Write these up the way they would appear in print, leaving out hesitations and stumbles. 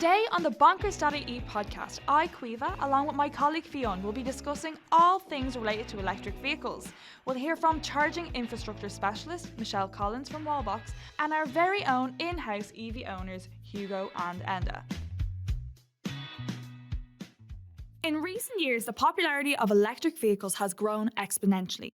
Today on the bonkers.ie podcast, I, Caoimhe, along with my colleague Fionn, will be discussing all things related to electric vehicles. We'll hear from charging infrastructure specialist Michele Collins from Wallbox and our very own in-house EV owners HUGO and Enda. In recent years, the popularity of electric vehicles has grown exponentially.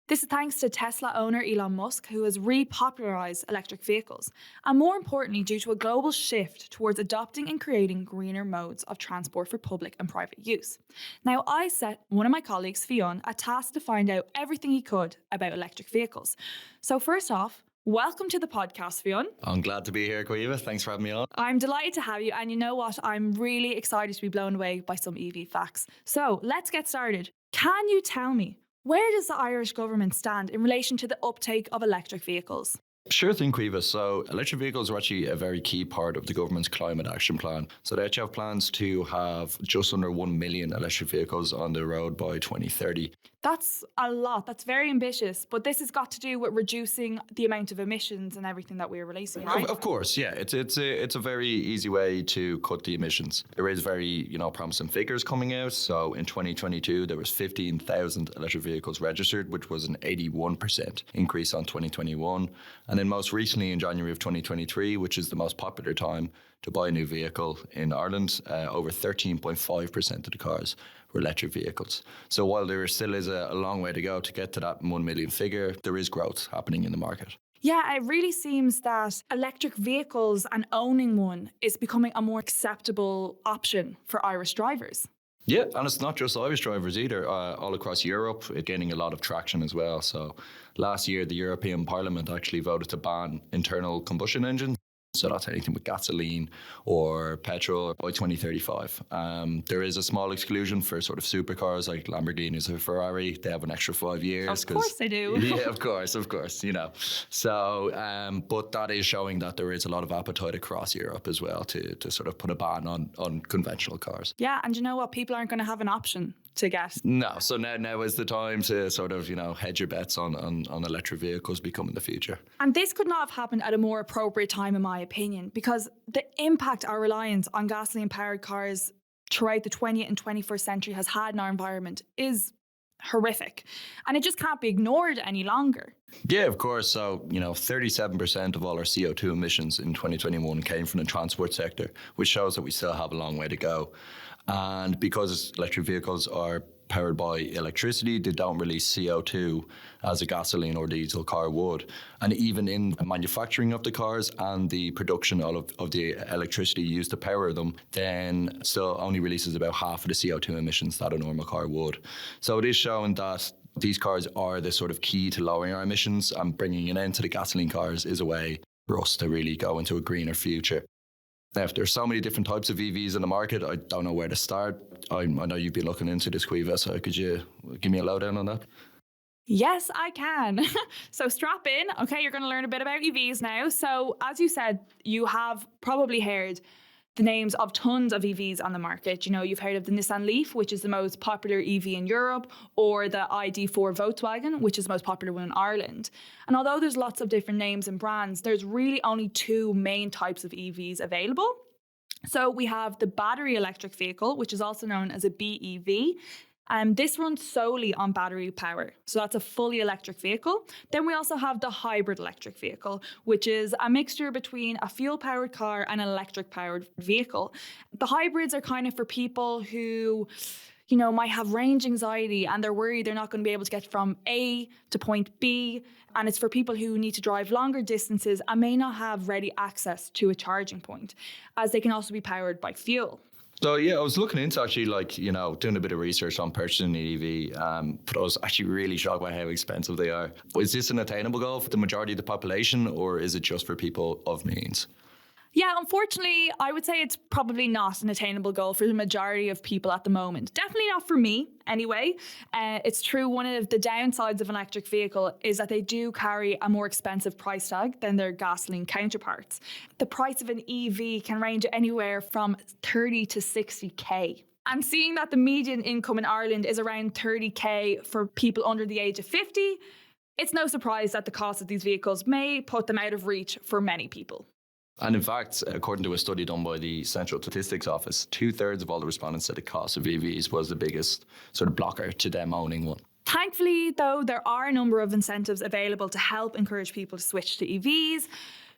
This is thanks to Tesla owner Elon Musk, who has repopularized electric vehicles, and more importantly, due to a global shift towards adopting and creating greener modes of transport for public and private use. Now, I set one of my colleagues, Fionn, a task to find out everything he could about electric vehicles. So first off, welcome to the podcast, Fionn. I'm glad to be here, Caoimhe. Thanks for having me on. I'm delighted to have you, and you know what? I'm really excited to be blown away by some EV facts. So let's get started. Can you tell me, where does the Irish government stand in relation to the uptake of electric vehicles? Sure thing, Caoimhe. So electric vehicles are actually a very key part of the government's climate action plan. So they actually have plans to have just under 1 million electric vehicles on the road by 2030. That's a lot. That's very ambitious. But this has got to do with reducing the amount of emissions and everything that we're releasing, right? Of course, yeah. It's a very easy way to cut the emissions. There is very promising figures coming out. So in 2022, there was 15,000 electric vehicles registered, which was an 81% increase on 2021. And then most recently in January of 2023, which is the most popular time to buy a new vehicle in Ireland, over 13.5% of the cars were electric vehicles. So while there still is a long way to go to get to that 1 million figure, there is growth happening in the market. Yeah, it really seems that electric vehicles and owning one is becoming a more acceptable option for Irish drivers. Yeah, and it's not just Irish drivers either. All across Europe, it's gaining a lot of traction as well. So last year, the European Parliament actually voted to ban internal combustion engines. So that's anything with gasoline or petrol by 2035. There is a small exclusion for sort of supercars like Lamborghinis or Ferrari. They have an extra 5 years. Of course they do. Yeah, of course, So, but that is showing that there is a lot of appetite across Europe as well to sort of put a ban on conventional cars. Yeah, and you know what? People aren't going to have an option to get. No, so now is the time to sort of, hedge your bets on electric vehicles becoming the future. And this could not have happened at a more appropriate time, in my opinion, because the impact our reliance on gasoline-powered cars throughout the 20th and 21st century has had in our environment is horrific. And it just can't be ignored any longer. Yeah, of course. So, 37% of all our CO2 emissions in 2021 came from the transport sector, which shows that we still have a long way to go. And because electric vehicles are powered by electricity, they don't release CO2 as a gasoline or diesel car would. And even in manufacturing of the cars and the production of the electricity used to power them, then still only releases about half of the CO2 emissions that a normal car would. So it is showing that these cars are the sort of key to lowering our emissions, and bringing an end to the gasoline cars is a way for us to really go into a greener future. Now, if there's so many different types of EVs in the market, I don't know where to start. I know you've been looking into this, Caoimhe, so could you give me a lowdown on that? Yes, I can. So strap in. Okay, you're going to learn a bit about EVs now. So as you said, you have probably heard the names of tons of EVs on the market. You've heard of the Nissan Leaf, which is the most popular EV in Europe, or the ID4 Volkswagen, which is the most popular one in Ireland. And although there's lots of different names and brands, there's really only two main types of EVs available. So we have the battery electric vehicle, which is also known as a BEV. This runs solely on battery power. So that's a fully electric vehicle. Then we also have the hybrid electric vehicle, which is a mixture between a fuel-powered car and an electric-powered vehicle. The hybrids are kind of for people who, might have range anxiety and they're worried they're not going to be able to get from A to point B. And it's for people who need to drive longer distances and may not have ready access to a charging point, as they can also be powered by fuel. So yeah, I was looking into actually doing a bit of research on purchasing an EV, but I was actually really shocked by how expensive they are. Is this an attainable goal for the majority of the population, or is it just for people of means? Yeah, unfortunately, I would say it's probably not an attainable goal for the majority of people at the moment. Definitely not for me, anyway. It's true, one of the downsides of an electric vehicle is that they do carry a more expensive price tag than their gasoline counterparts. The price of an EV can range anywhere from 30 to 60k. And seeing that the median income in Ireland is around 30k for people under the age of 50, it's no surprise that the cost of these vehicles may put them out of reach for many people. And in fact, according to a study done by the Central Statistics Office, 2/3 of all the respondents said the cost of EVs was the biggest sort of blocker to them owning one. Thankfully, though, there are a number of incentives available to help encourage people to switch to EVs,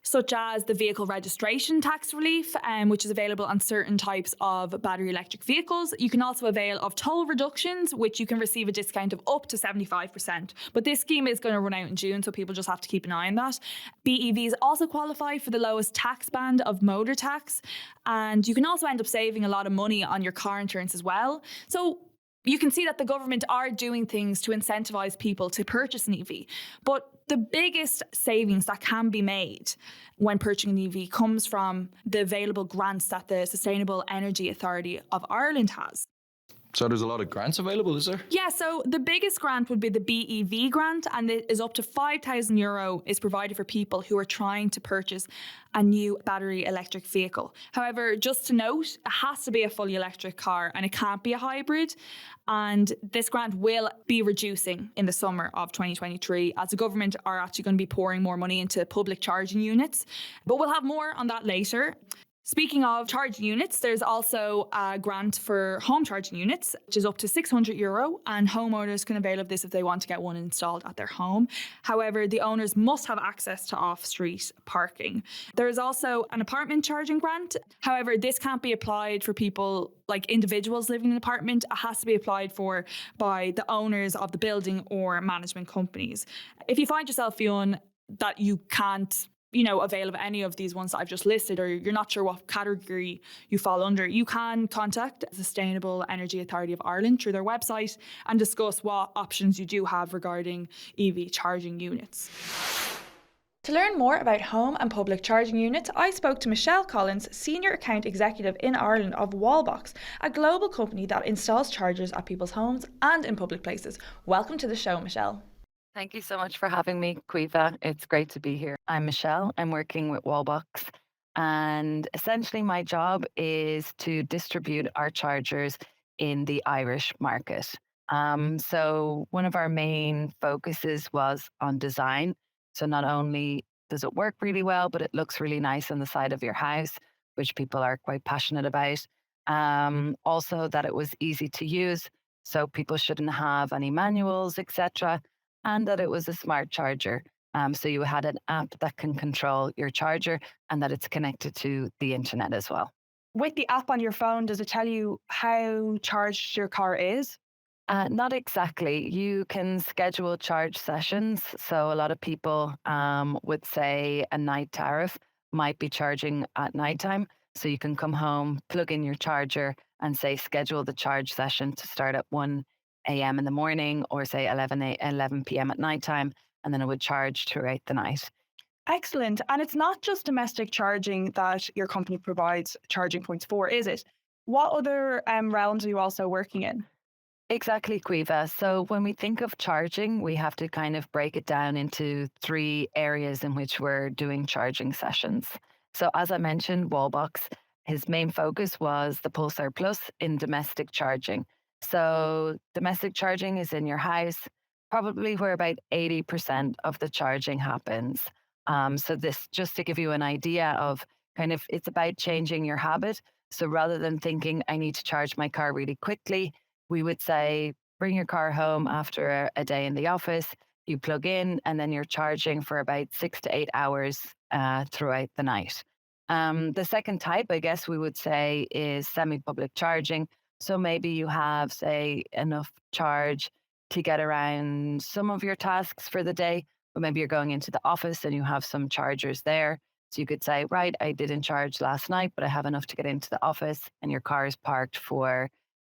such as the vehicle registration tax relief, which is available on certain types of battery electric vehicles. You can also avail of toll reductions, which you can receive a discount of up to 75%. But this scheme is going to run out in June, so people just have to keep an eye on that. BEVs also qualify for the lowest tax band of motor tax, and you can also end up saving a lot of money on your car insurance as well. So you can see that the government are doing things to incentivize people to purchase an EV. But the biggest savings that can be made when purchasing an EV comes from the available grants that the Sustainable Energy Authority of Ireland has. So there's a lot of grants available, is there? Yeah, so the biggest grant would be the BEV grant, and it is up to €5,000 is provided for people who are trying to purchase a new battery electric vehicle. However, just to note, it has to be a fully electric car and it can't be a hybrid. And this grant will be reducing in the summer of 2023 as the government are actually going to be pouring more money into public charging units. But we'll have more on that later. Speaking of charging units, there's also a grant for home charging units, which is up to €600, and homeowners can avail of this if they want to get one installed at their home. However, the owners must have access to off-street parking. There is also an apartment charging grant. However, this can't be applied for people like individuals living in an apartment. It has to be applied for by the owners of the building or management companies. If you find yourself, Fionn, that you can't avail of any of these ones that I've just listed, or you're not sure what category you fall under, you can contact the Sustainable Energy Authority of Ireland through their website and discuss what options you do have regarding EV charging units. To learn more about home and public charging units, I spoke to Michele Collins, Senior Account Executive in Ireland of Wallbox, a global company that installs chargers at people's homes and in public places. Welcome to the show, Michele. Thank you so much for having me, Caoimhe. It's great to be here. I'm Michele. I'm working with Wallbox, and essentially my job is to distribute our chargers in the Irish market. So one of our main focuses was on design. So not only does it work really well, but it looks really nice on the side of your house, which people are quite passionate about. Also that it was easy to use, so people shouldn't have any manuals, etc., and that it was a smart charger. So you had an app that can control your charger and that it's connected to the internet as well. With the app on your phone, does it tell you how charged your car is? Not exactly. You can schedule charge sessions. So a lot of people would say a night tariff might be charging at nighttime. So you can come home, plug in your charger and say schedule the charge session to start at 1 a.m. in the morning, or say 11 p.m. at nighttime, and then it would charge throughout the night. Excellent. And it's not just domestic charging that your company provides charging points for, is it? What other realms are you also working in? Exactly, Caoimhe. So when we think of charging, we have to kind of break it down into 3 areas in which we're doing charging sessions. So as I mentioned, Wallbox, his main focus was the Pulsar Plus in domestic charging. So domestic charging is in your house, probably where about 80% of the charging happens. So this, just to give you an idea of kind of, it's about changing your habit. So rather than thinking I need to charge my car really quickly, we would say bring your car home after a day in the office, you plug in, and then you're charging for about 6 to 8 hours throughout the night. The second type, I guess we would say, is semi-public charging. So maybe you have, say, enough charge to get around some of your tasks for the day, but maybe you're going into the office and you have some chargers there. So you could say, right, I didn't charge last night, but I have enough to get into the office, and your car is parked for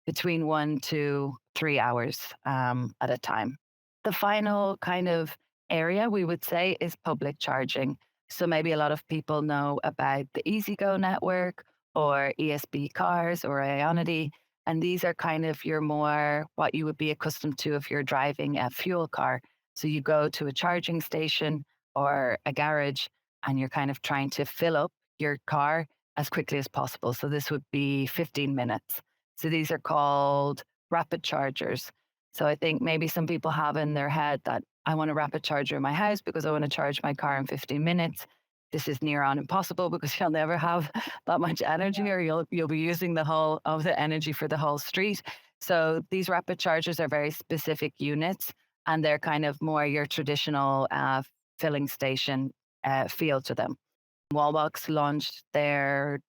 between 1 to 3 hours at a time. The final kind of area we would say is public charging. So maybe a lot of people know about the EasyGo network or ESB cars or Ionity. And these are kind of your more what you would be accustomed to if you're driving a fuel car. So you go to a charging station or a garage and you're kind of trying to fill up your car as quickly as possible. So this would be 15 minutes. So these are called rapid chargers. So I think maybe some people have in their head that I want a rapid charger in my house because I want to charge my car in 15 minutes. this is near on impossible because you'll never have that much energy, or you'll be using the whole of the energy for the whole street. So these rapid chargers are very specific units, and they're kind of more your traditional filling station feel to them. Wallbox launched their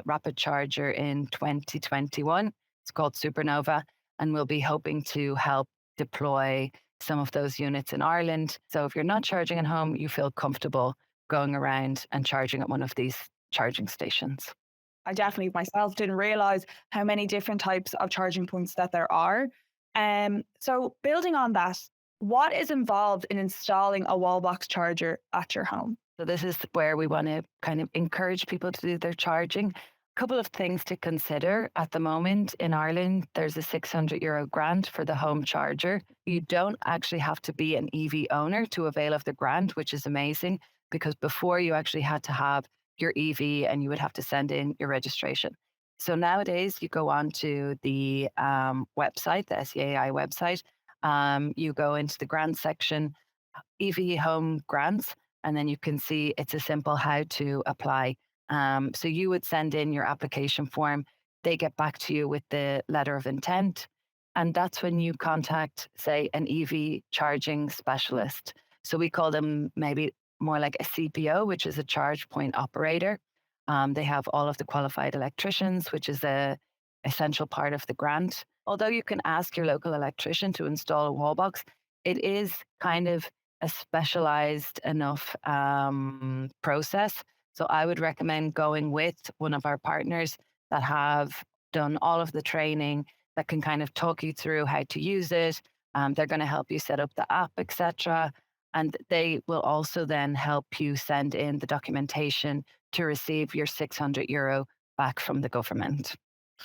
rapid charger in 2021. It's called Supernova, and we'll be hoping to help deploy some of those units in Ireland. So if you're not charging at home, you feel comfortable going around and charging at one of these charging stations. I definitely myself didn't realize how many different types of charging points that there are. So building on that, what is involved in installing a wall box charger at your home? So this is where we want to kind of encourage people to do their charging. A couple of things to consider at the moment in Ireland, there's a €600 grant for the home charger. You don't actually have to be an EV owner to avail of the grant, which is amazing, because before you actually had to have your EV and you would have to send in your registration. So nowadays you go on to the website, the SEAI website, you go into the grant section, EV home grants, and then you can see it's a simple how to apply. So you would send in your application form. They get back to you with the letter of intent. And that's when you contact, say, an EV charging specialist. So we call them maybe more like a CPO, which is a charge point operator. They have all of the qualified electricians, which is a essential part of the grant. Although you can ask your local electrician to install a wall box, it is kind of a specialized enough process. So I would recommend going with one of our partners that have done all of the training, that can kind of talk you through how to use it. They're going to help you set up the app, etc. And they will also then help you send in the documentation to receive your €600 back from the government.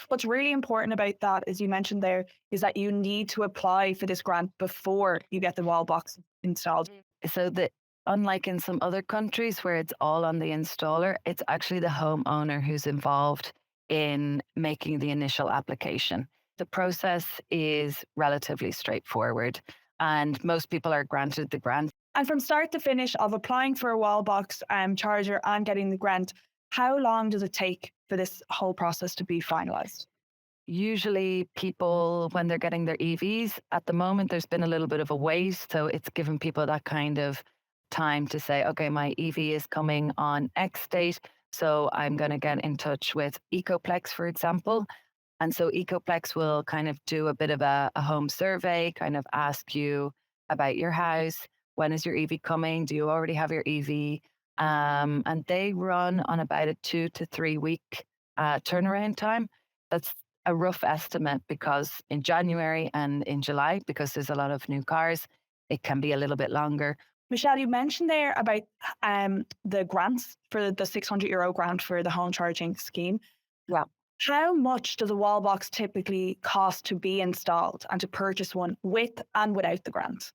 What's really important about that, as you mentioned there, is that you need to apply for this grant before you get the wall box installed. So that unlike in some other countries where it's all on the installer, it's actually the homeowner who's involved in making the initial application. The process is relatively straightforward, and most people are granted the grant. And from start to finish of applying for a wall box charger and getting the grant, how long does it take for this whole process to be finalized? Usually, people, when they're getting their EVs, at the moment, there's been a little bit of a wait. So it's given people that kind of time to say, okay, my EV is coming on X date. So I'm going to get in touch with Ecoplex, for example. And so Ecoplex will kind of do a bit of a home survey, kind of ask you about your house. When is your EV coming? Do you already have your EV? And they run on about a 2 to 3 week turnaround time. That's a rough estimate because in January and in July, because there's a lot of new cars, it can be a little bit longer. Michelle, you mentioned there about the grants for the €600 grant for the home charging scheme. Yeah. How much does a wall box typically cost to be installed and to purchase one with and without the grant?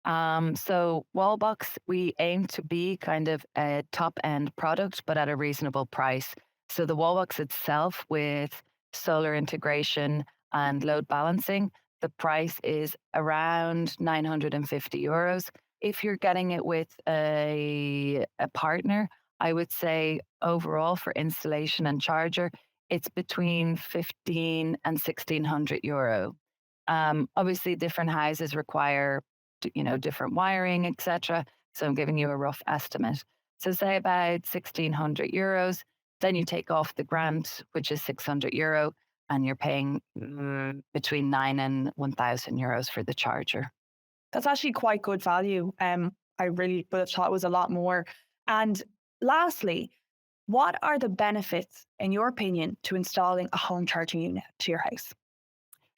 So Wallbox, we aim to be kind of a top end product, but at a reasonable price. So the Wallbox itself, with solar integration and load balancing, the price is around €950. If you're getting it with a partner, I would say overall for installation and charger, it's between 15 and €1,600. Obviously, different houses require different wiring, etc. So I'm giving you a rough estimate. So say about €1,600. Then you take off the grant, which is €600, and you're paying between €9 and €1,000 for the charger. That's actually quite good value. I really would have thought it was a lot more. And lastly, what are the benefits, in your opinion, to installing a home charging unit to your house?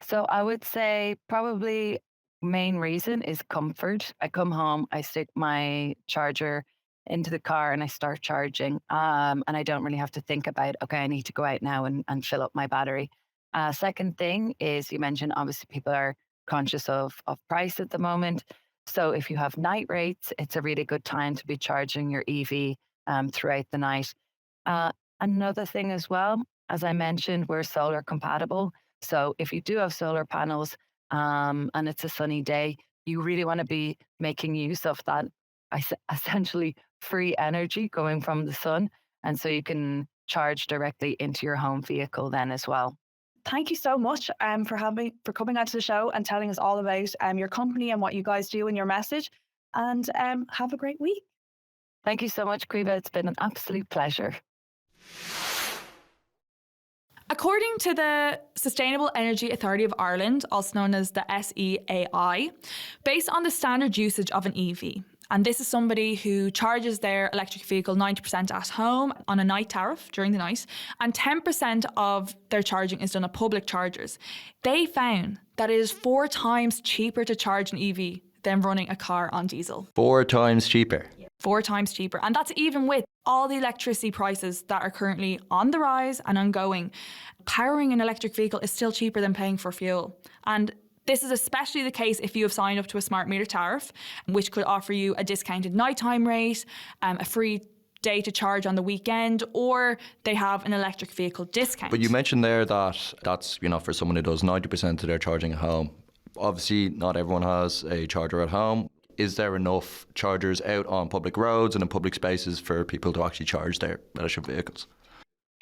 So I would say probably main reason is comfort. I come home, I stick my charger into the car and I start charging. And I don't really have to think about, okay, I need to go out now and fill up my battery. Second thing is you mentioned obviously people are conscious of price at the moment. So if you have night rates, it's a really good time to be charging your EV throughout the night. Uh, Another thing as well, as I mentioned, we're solar compatible. So if you do have solar panels and it's a sunny day, you really want to be making use of that essentially free energy going from the sun. And so you can charge directly into your home vehicle then as well. Thank you so much for coming onto the show and telling us all about your company and what you guys do and your message. And have a great week. Thank you so much, Caoimhe. It's been an absolute pleasure. According to the Sustainable Energy Authority of Ireland, also known as the SEAI, based on the standard usage of an EV, and this is somebody who charges their electric vehicle 90% at home on a night tariff during the night, and 10% of their charging is done at public chargers. They found that it is 4 times cheaper to charge an EV than running a car on diesel. 4 times cheaper. 4 times cheaper. And that's even with all the electricity prices that are currently on the rise and ongoing. Powering an electric vehicle is still cheaper than paying for fuel. And this is especially the case if you have signed up to a smart meter tariff, which could offer you a discounted nighttime rate, a free day to charge on the weekend, or they have an electric vehicle discount. But you mentioned there that that's, for someone who does 90% of their charging at home. Obviously, not everyone has a charger at home. Is there enough chargers out on public roads and in public spaces for people to actually charge their electric vehicles?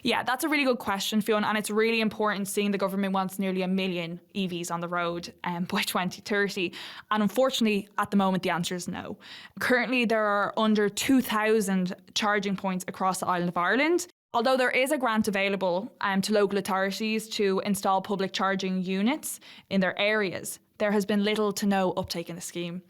Yeah, that's a really good question, Fionn, and it's really important seeing the government wants nearly 1 million EVs on the road by 2030. And unfortunately, at the moment, the answer is no. Currently, there are under 2,000 charging points across the island of Ireland. Although there is a grant available to local authorities to install public charging units in their areas, there has been little to no uptake in the scheme.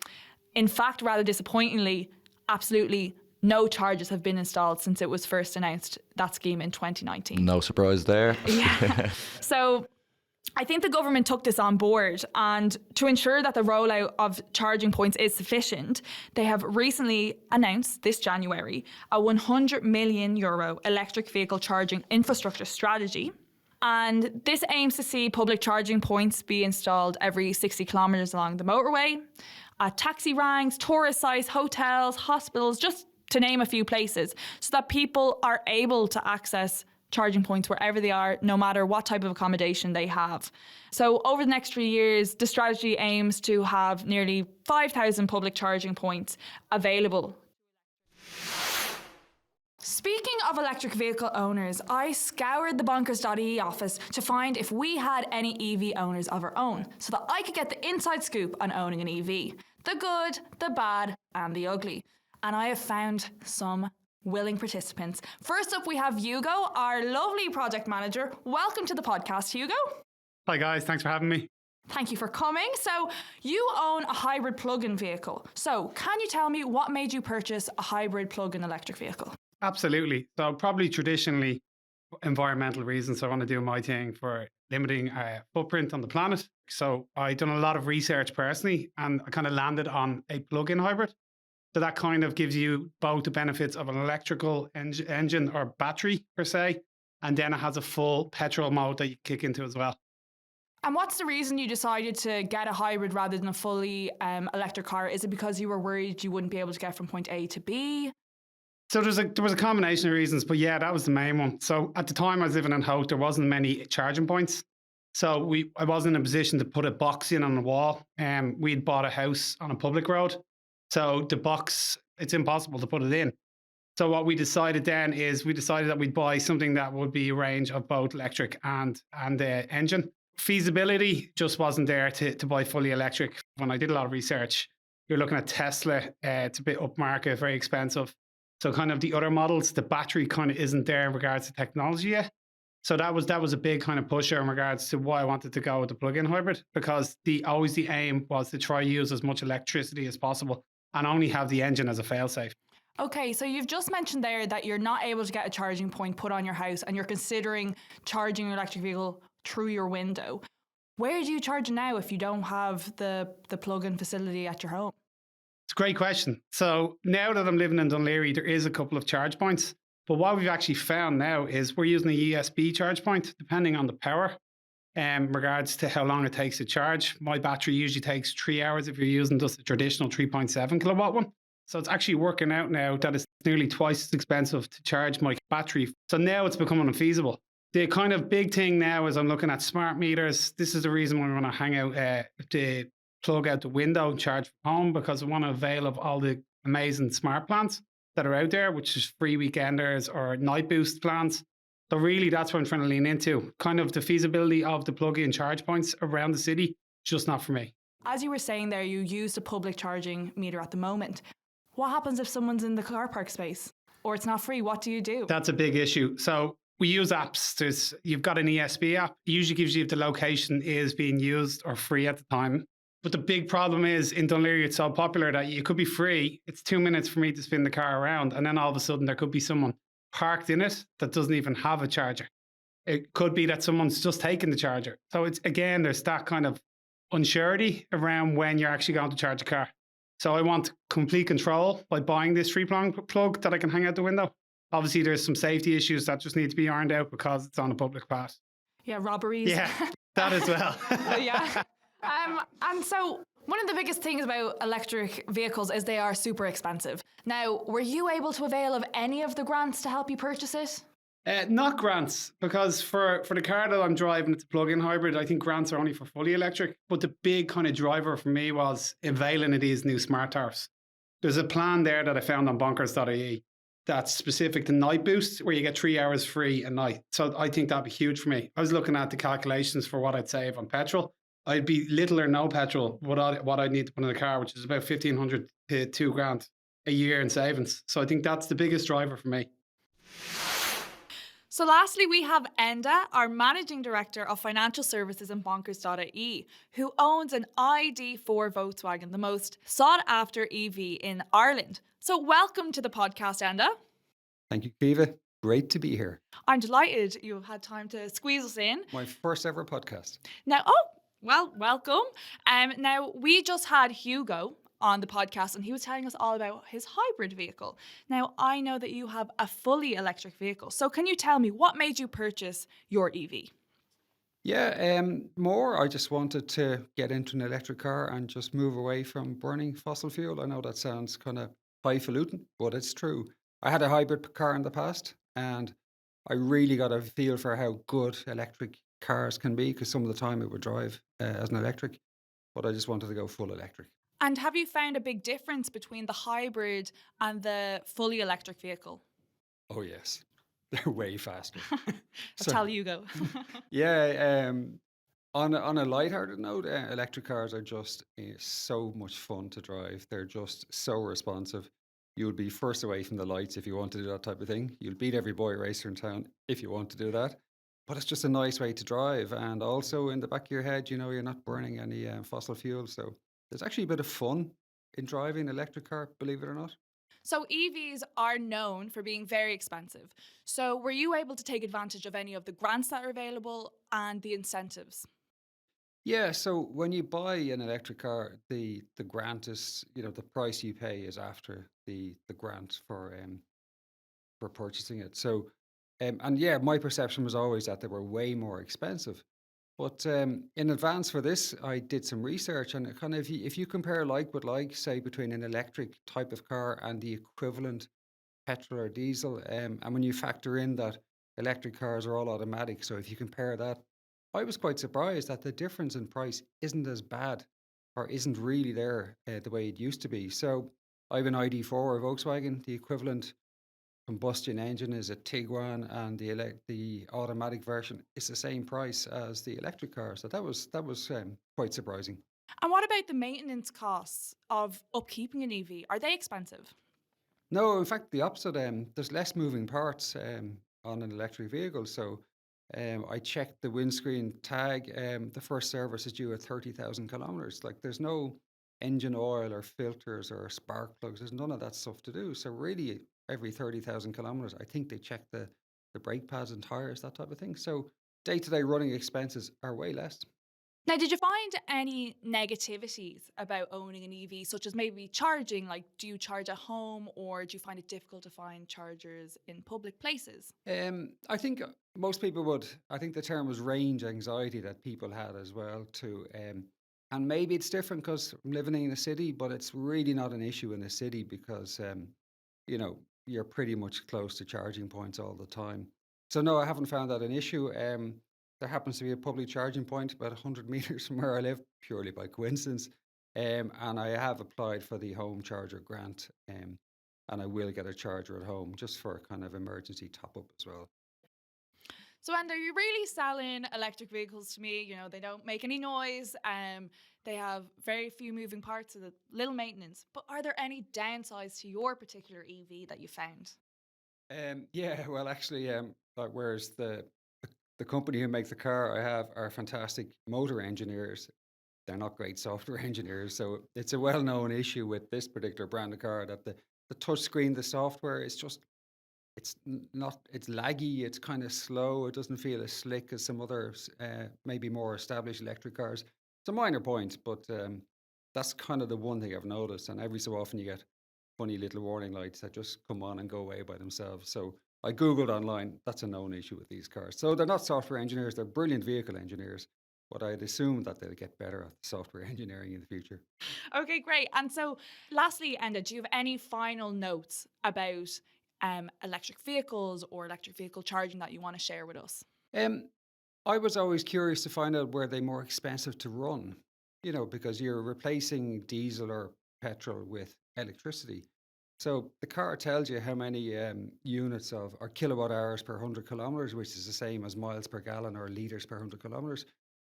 In fact, rather disappointingly, absolutely no charges have been installed since it was first announced, that scheme in 2019. No surprise there. Yeah. So I think the government took this on board, and to ensure that the rollout of charging points is sufficient, they have recently announced this January a €100 million electric vehicle charging infrastructure strategy. And this aims to see public charging points be installed every 60 kilometres along the motorway, at taxi ranks, tourist sites, hotels, hospitals, just to name a few places, so that people are able to access charging points wherever they are, no matter what type of accommodation they have. So over the next 3 years, the strategy aims to have nearly 5,000 public charging points available. Speaking of electric vehicle owners, I scoured the bonkers.ie office to find if we had any EV owners of our own, so that I could get the inside scoop on owning an EV. The good, the bad, and the ugly. And I have found some willing participants. First up, we have HUGO, our lovely project manager. Welcome to the podcast, HUGO. Hi guys, thanks for having me. Thank you for coming. So you own a hybrid plug-in vehicle. So can you tell me what made you purchase a hybrid plug-in electric vehicle? Absolutely. So probably traditionally environmental reasons. I want to do my thing for limiting footprint on the planet. So I done a lot of research personally, and I kind of landed on a plug-in hybrid. So that kind of gives you both the benefits of an electrical engine or battery per se, and then it has a full petrol mode that you kick into as well. And what's the reason you decided to get a hybrid rather than a fully electric car? Is it because you were worried you wouldn't be able to get from point A to B? So there was a combination of reasons, but yeah, that was the main one. So at the time I was living in Hope, there wasn't many charging points. So I wasn't in a position to put a box in on the wall. We'd bought a house on a public road. So the box, it's impossible to put it in. So what we decided then is that we'd buy something that would be a range of both electric and the engine. Feasibility just wasn't there to buy fully electric. When I did a lot of research, you're looking at Tesla, it's a bit upmarket, very expensive. So kind of the other models, the battery kind of isn't there in regards to technology yet. So that was a big kind of pusher in regards to why I wanted to go with the plug-in hybrid, because the aim was to try use as much electricity as possible and only have the engine as a failsafe. Okay, so you've just mentioned there that you're not able to get a charging point put on your house and you're considering charging your electric vehicle through your window. Where do you charge now if you don't have the plug-in facility at your home? It's a great question. So now that I'm living in Dunleary, there is a couple of charge points. But what we've actually found now is we're using a USB charge point, depending on the power, in regards to how long it takes to charge. My battery usually takes 3 hours if you're using just a traditional 3.7 kilowatt one. So it's actually working out now that it's nearly twice as expensive to charge my battery. So now it's becoming unfeasible. The kind of big thing now is I'm looking at smart meters. This is the reason why we want to hang out the plug out the window and charge from home, because we want to avail of all the amazing smart plans that are out there, which is free weekenders or night boost plans. So really, that's what I'm trying to lean into. Kind of the feasibility of the plug-in charge points around the city, just not for me. As you were saying there, you use a public charging meter at the moment. What happens if someone's in the car park space or it's not free? What do you do? That's a big issue. So we use apps. You've got an ESB app. It usually gives you if the location is being used or free at the time. But the big problem is in Dunleary, it's so popular that you could be free. It's 2 minutes for me to spin the car around. And then all of a sudden there could be someone parked in it that doesn't even have a charger. It could be that someone's just taken the charger. So it's, again, there's that kind of unsurety around when you're actually going to charge a car. So I want complete control by buying this plug that I can hang out the window. Obviously, there's some safety issues that just need to be ironed out because it's on a public path. Yeah, robberies. Yeah, that as well. Yeah. And so one of the biggest things about electric vehicles is they are super expensive. Now, were you able to avail of any of the grants to help you purchase it? Not grants, because for the car that I'm driving, it's a plug-in hybrid. I think grants are only for fully electric. But the big kind of driver for me was availing of these new smart tariffs. There's a plan there that I found on bonkers.ie that's specific to night boost, where you get 3 hours free a night. So I think that'd be huge for me. I was looking at the calculations for what I'd save on petrol. I'd be little or no petrol, what I'd need to put in the car, which is about 1,500 to 2 grand a year in savings. So I think that's the biggest driver for me. So lastly, we have Enda, our Managing Director of Financial Services in bonkers.ie, who owns an ID4 Volkswagen, the most sought after EV in Ireland. So welcome to the podcast, Enda. Thank you, Caoimhe. Great to be here. I'm delighted you've had time to squeeze us in. My first ever podcast. Now, welcome. Now, we just had HUGO on the podcast and he was telling us all about his hybrid vehicle. Now, I know that you have a fully electric vehicle. So can you tell me what made you purchase your EV? Yeah, I just wanted to get into an electric car and just move away from burning fossil fuel. I know that sounds kind of highfalutin, but it's true. I had a hybrid car in the past and I really got a feel for how good electric cars can be because some of the time it would drive as an electric, but I just wanted to go full electric. And have you found a big difference between the hybrid and the fully electric vehicle? Oh, yes. They're way faster. That's how you go. Yeah. On a lighthearted note, electric cars are just so much fun to drive. They're just so responsive. You'll be first away from the lights if you want to do that type of thing. You'll beat every boy racer in town if you want to do that. But it's just a nice way to drive. And also in the back of your head, you're not burning any fossil fuel. So there's actually a bit of fun in driving an electric car, believe it or not. So EVs are known for being very expensive. So were you able to take advantage of any of the grants that are available and the incentives? Yeah, so when you buy an electric car, the grant is, the price you pay is after the grant for purchasing it. So, and yeah, my perception was always that they were way more expensive. But in advance for this, I did some research, and it kind of if you compare like with like, say between an electric type of car and the equivalent petrol or diesel, and when you factor in that electric cars are all automatic, so if you compare that, I was quite surprised that the difference in price isn't as bad or isn't really there the way it used to be. So I have an ID4 Volkswagen, the equivalent combustion engine is a Tiguan, and the automatic version is the same price as the electric car. So that was quite surprising. And what about the maintenance costs of upkeeping an EV? Are they expensive? No, in fact, the opposite. There's less moving parts on an electric vehicle. So I checked the windscreen tag. The first service is due at 30,000 kilometers. Like there's no engine oil or filters or spark plugs. There's none of that stuff to do. So really, every 30,000 kilometers, I think they check the brake pads and tires, that type of thing. So day-to-day running expenses are way less. Now, did you find any negativities about owning an EV, such as maybe charging? Like, do you charge at home or do you find it difficult to find chargers in public places? I think most people would. I think the term was range anxiety that people had as well too. And maybe it's different because I'm living in a city, but it's really not an issue in a city because, you're pretty much close to charging points all the time. So no, I haven't found that an issue. There happens to be a public charging point about 100 meters from where I live, purely by coincidence. And I have applied for the home charger grant. and I will get a charger at home just for kind of emergency top up as well. So, Enda, you're really selling electric vehicles to me. You know, they don't make any noise. They have very few moving parts, so little maintenance. But are there any downsides to your particular EV that you found? Yeah, well, actually, like whereas the company who makes the car I have are fantastic motor engineers. They're not great software engineers, so it's a well-known issue with this particular brand of car that the touch screen, the software is just it's laggy, it's kind of slow, it doesn't feel as slick as some other maybe more established electric cars. It's a minor point, but that's kind of the one thing I've noticed. And every so often you get funny little warning lights that just come on and go away by themselves. So I Googled online, that's a known issue with these cars. So they're not software engineers, they're brilliant vehicle engineers, but I'd assume that they'll get better at software engineering in the future. Okay, great. And so, lastly, Enda, do you have any final notes about electric vehicles or electric vehicle charging that you want to share with us? I was always curious to find out were they more expensive to run, because you're replacing diesel or petrol with electricity. So the car tells you how many units of or kilowatt hours per 100 kilometers, which is the same as miles per gallon or liters per 100 kilometers.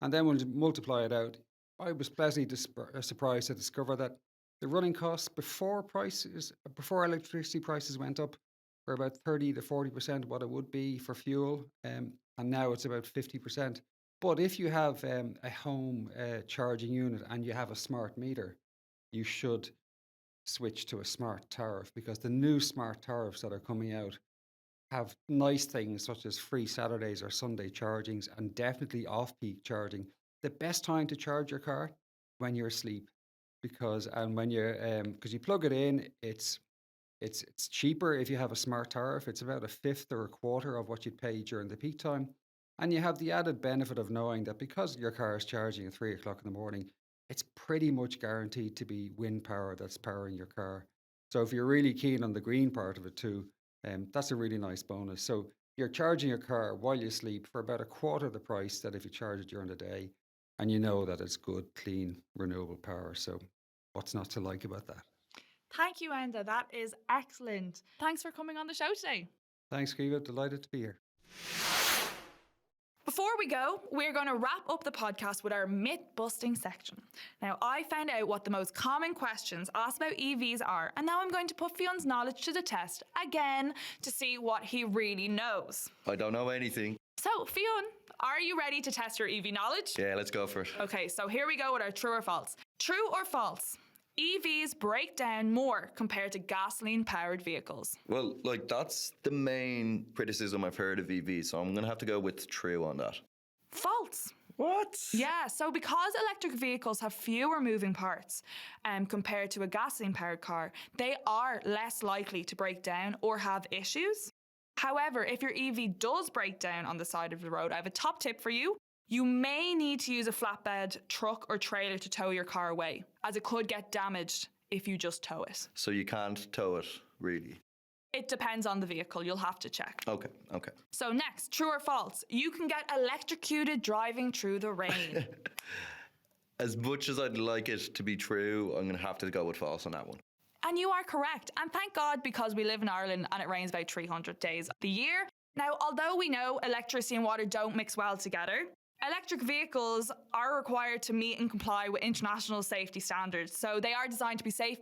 And then when you multiply it out, I was pleasantly surprised to discover that the running costs before electricity prices went up were about 30 to 40% what it would be for fuel. And now it's about 50%. But if you have a home charging unit and you have a smart meter, you should switch to a smart tariff, because the new smart tariffs that are coming out have nice things such as free Saturdays or Sunday chargings and definitely off-peak charging. The best time to charge your car when you're asleep, because you plug it in, it's cheaper if you have a smart tariff. It's about a fifth or a quarter of what you'd pay during the peak time. And you have the added benefit of knowing that because your car is charging at 3 o'clock in the morning, it's pretty much guaranteed to be wind power that's powering your car. So if you're really keen on the green part of it too, that's a really nice bonus. So you're charging your car while you sleep for about a quarter of the price that if you charge it during the day, and you know that it's good, clean, renewable power. So what's not to like about that? Thank you, Enda. That is excellent. Thanks for coming on the show today. Thanks, Kiva. Delighted to be here. Before we go, we're going to wrap up the podcast with our myth-busting section. Now, I found out what the most common questions asked about EVs are, and now I'm going to put Fionn's knowledge to the test again to see what he really knows. I don't know anything. So, Fionn, are you ready to test your EV knowledge? Yeah, let's go for it. Okay, so here we go with our true or false. True or false? EVs break down more compared to gasoline-powered vehicles. Well, that's the main criticism I've heard of EVs, so I'm going to have to go with true on that. False. What? Yeah, so because electric vehicles have fewer moving parts compared to a gasoline-powered car, they are less likely to break down or have issues. However, if your EV does break down on the side of the road, I have a top tip for you. You may need to use a flatbed truck or trailer to tow your car away, as it could get damaged if you just tow it. So you can't tow it, really? It depends on the vehicle. You'll have to check. Okay. So next, true or false? You can get electrocuted driving through the rain. As much as I'd like it to be true, I'm going to have to go with false on that one. And you are correct. And thank God, because we live in Ireland and it rains about 300 days a year. Now, although we know electricity and water don't mix well together, electric vehicles are required to meet and comply with international safety standards. So they are designed to be safe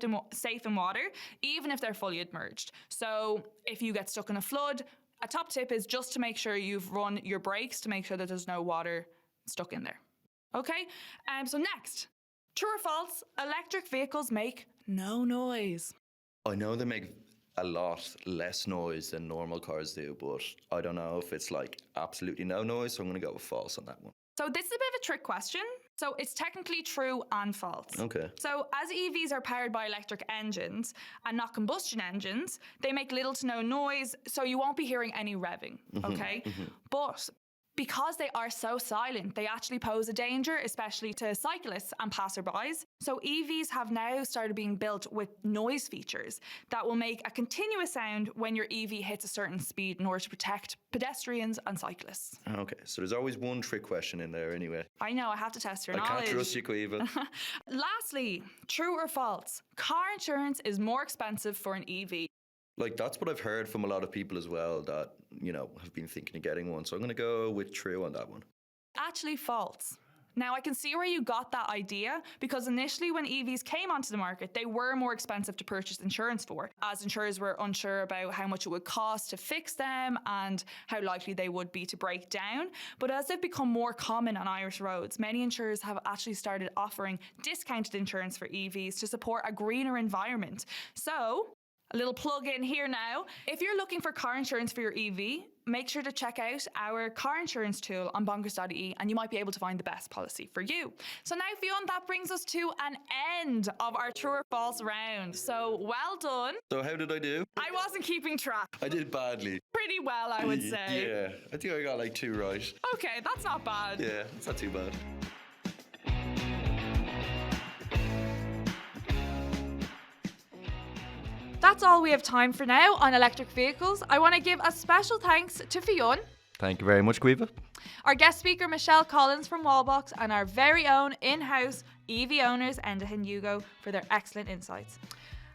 in water, even if they're fully submerged. So if you get stuck in a flood, a top tip is just to make sure you've run your brakes to make sure that there's no water stuck in there. Okay? So next, true or false, electric vehicles make no noise. I know they make a lot less noise than normal cars do, but I don't know if it's absolutely no noise, so I'm going to go with false on that one. So this is a bit of a trick question. So it's technically true and false. Okay. So as EVs are powered by electric engines and not combustion engines, they make little to no noise, so you won't be hearing any revving, okay? But because they are so silent, they actually pose a danger, especially to cyclists and passerbys. So EVs have now started being built with noise features that will make a continuous sound when your EV hits a certain speed in order to protect pedestrians and cyclists. Okay, so there's always one trick question in there anyway. I know, I have to test your I knowledge. can't trust you, Caoimhe. Lastly, true or false? Car insurance is more expensive for an EV. Like, that's what I've heard from a lot of people as well that, have been thinking of getting one. So I'm going to go with true on that one. Actually false. Now, I can see where you got that idea because initially when EVs came onto the market, they were more expensive to purchase insurance for, as insurers were unsure about how much it would cost to fix them and how likely they would be to break down. But as they've become more common on Irish roads, many insurers have actually started offering discounted insurance for EVs to support a greener environment. So, a little plug in here now. If you're looking for car insurance for your EV, make sure to check out our car insurance tool on bonkers.ie and you might be able to find the best policy for you. So now, Fionn, that brings us to an end of our true or false round. So well done. So how did I do? I wasn't keeping track. I did badly. Pretty well, I would say. Yeah, I think I got like 2 right. Okay, that's not bad. Yeah, it's not too bad. That's all we have time for now on electric vehicles. I want to give a special thanks to Fionn, Thank you very much, Caoimhe. our guest speaker Michele Collins from Wallbox, and our very own in-house EV owners Enda and HUGO for their excellent insights.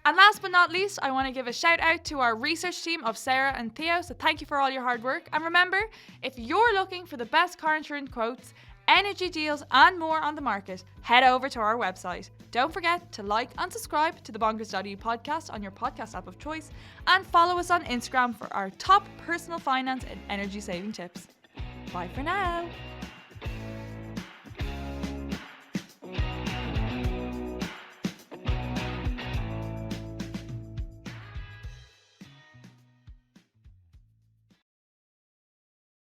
And last but not least, I want to give a shout out to our research team of Sarah and Theo. So thank you for all your hard work. And remember, if you're looking for the best car insurance quotes, energy deals and more on the market, head over to our website. Don't forget to like and subscribe to the bonkers.ie podcast on your podcast app of choice and follow us on Instagram for our top personal finance and energy saving tips. Bye for now.